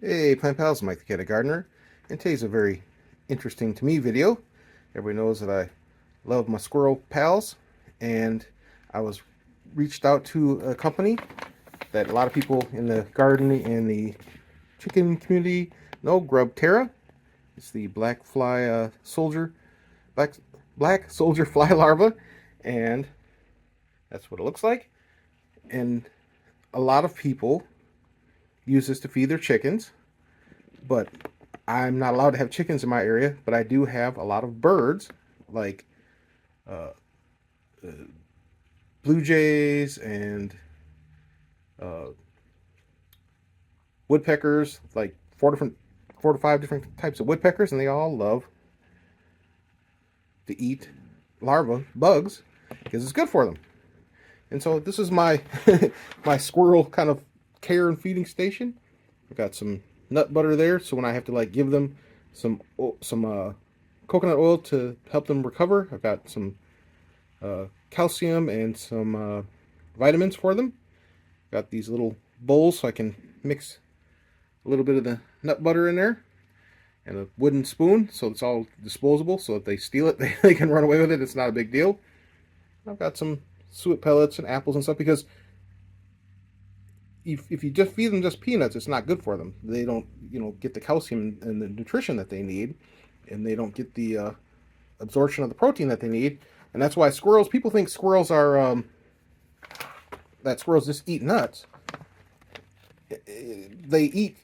Hey Plant Pals, Mike the Cat Gardener, and today's a very interesting to me video. Everybody knows that I love my squirrel pals, and I was reached out to a company that a lot of people in the gardening and the chicken community know, GRUBTERRA. It's the black black soldier fly larva, and that's what it looks like. And a lot of people use this to feed their chickens, but I'm not allowed to have chickens in my area, but I do have a lot of birds, like uh, uh, blue jays and uh, woodpeckers, like four to five different types of woodpeckers, and they all love to eat larvae bugs because it's good for them. And so this is my my squirrel kind of care and feeding station. I've got some nut butter there, so when I have to like give them some coconut oil to help them recover, I've got some calcium and some vitamins for them. Got these little bowls so I can mix a little bit of the nut butter in there, and a wooden spoon so it's all disposable, so if they steal it they can run away with it. It's not a big deal. I've got some suet pellets and apples and stuff, because if you just feed them just peanuts, it's not good for them. They don't, get the calcium and the nutrition that they need, and they don't get the absorption of the protein that they need. And that's why people think squirrels are that squirrels just eat nuts. They eat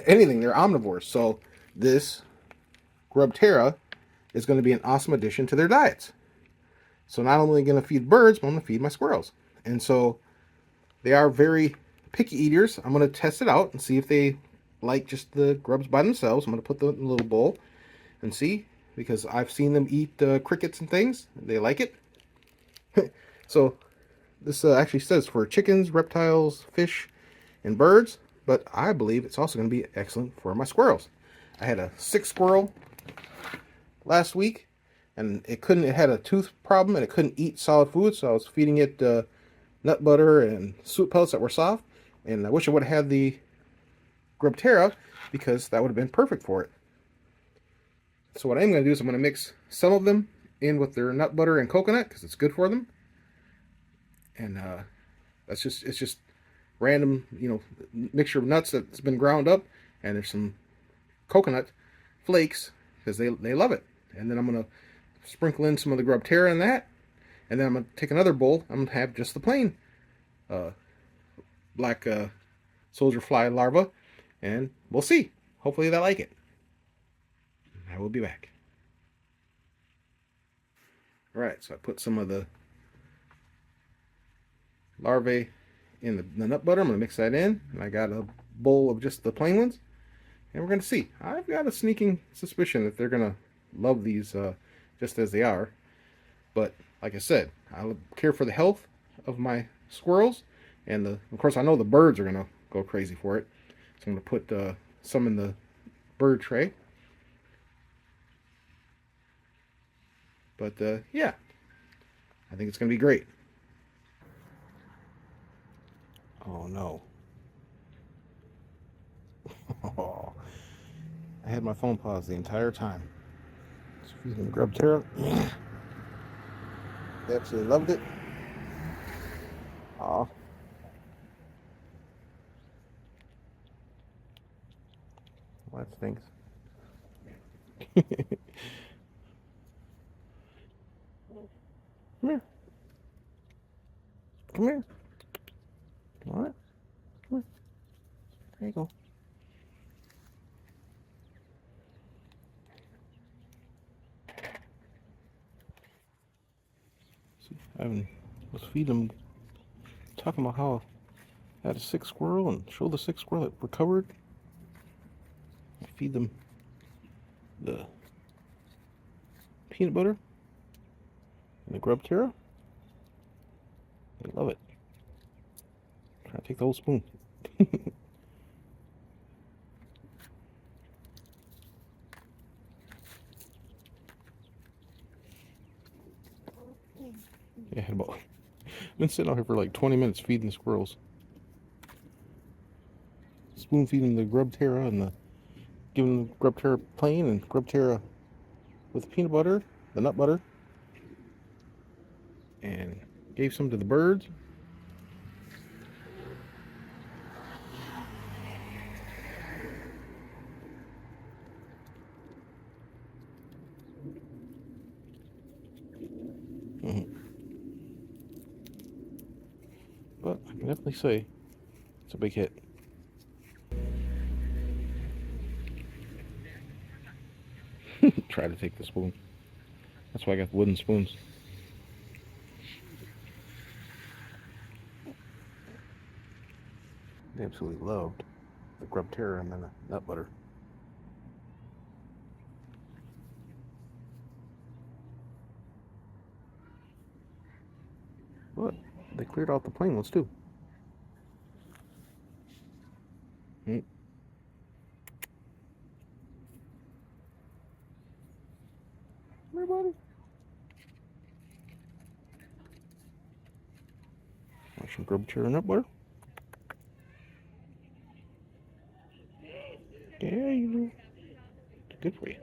anything. They're omnivores. So this GRUBTERRA is going to be an awesome addition to their diets. So not only going to feed birds, but I'm going to feed my squirrels. And so they are very picky eaters. I'm going to test it out and see if they like just the grubs by themselves. I'm going to put them in a little bowl and see, because I've seen them eat crickets and things. They like it. So this actually says for chickens, reptiles, fish, and birds, but I believe it's also going to be excellent for my squirrels. I had a sick squirrel last week, and it had a tooth problem, and it couldn't eat solid food, so I was feeding it nut butter and suet pellets that were soft. And I wish I would have had the GRUBTERRA, because that would have been perfect for it. So what I'm going to do is I'm going to mix some of them in with their nut butter and coconut, because it's good for them. And it's just random, mixture of nuts that's been ground up, and there's some coconut flakes, because they love it. And then I'm going to sprinkle in some of the GRUBTERRA in that, and then I'm going to take another bowl. I'm going to have just the plain black soldier fly larva, and we'll see. Hopefully they like it. I will be back. Alright, so I put some of the larvae in the nut butter. I'm going to mix that in, and I got a bowl of just the plain ones, and we're going to see. I've got a sneaking suspicion that they're going to love these just as they are. But like I said, I care for the health of my squirrels, and of course I know the birds are going to go crazy for it. So I'm going to put some in the bird tray. But yeah, I think it's going to be great. Oh no. Oh, I had my phone paused the entire time. Just feeding the GRUBTERRA. They absolutely loved it. Oh. Well, that stinks. Come here. Come here. You want it? Come here. There you go. See, was feeding them, talking about how I had a sick squirrel and show the sick squirrel that recovered. I feed them the peanut butter and the GRUBTERRA. They love it. Try to take the whole spoon. Yeah, I've been sitting out here for like 20 minutes feeding the squirrels. It's spoon feeding the GRUBTERRA and giving the GRUBTERRA plain and GRUBTERRA with peanut butter, the nut butter, and gave some to the birds. But I can definitely say it's a big hit. Try to take the spoon. That's why I got wooden spoons. They absolutely loved the GRUBTERRA and then the nut butter. But they cleared out the plain ones too. Everybody. Want some GRUBTERRA nut butter? Yeah, you do. Good for you.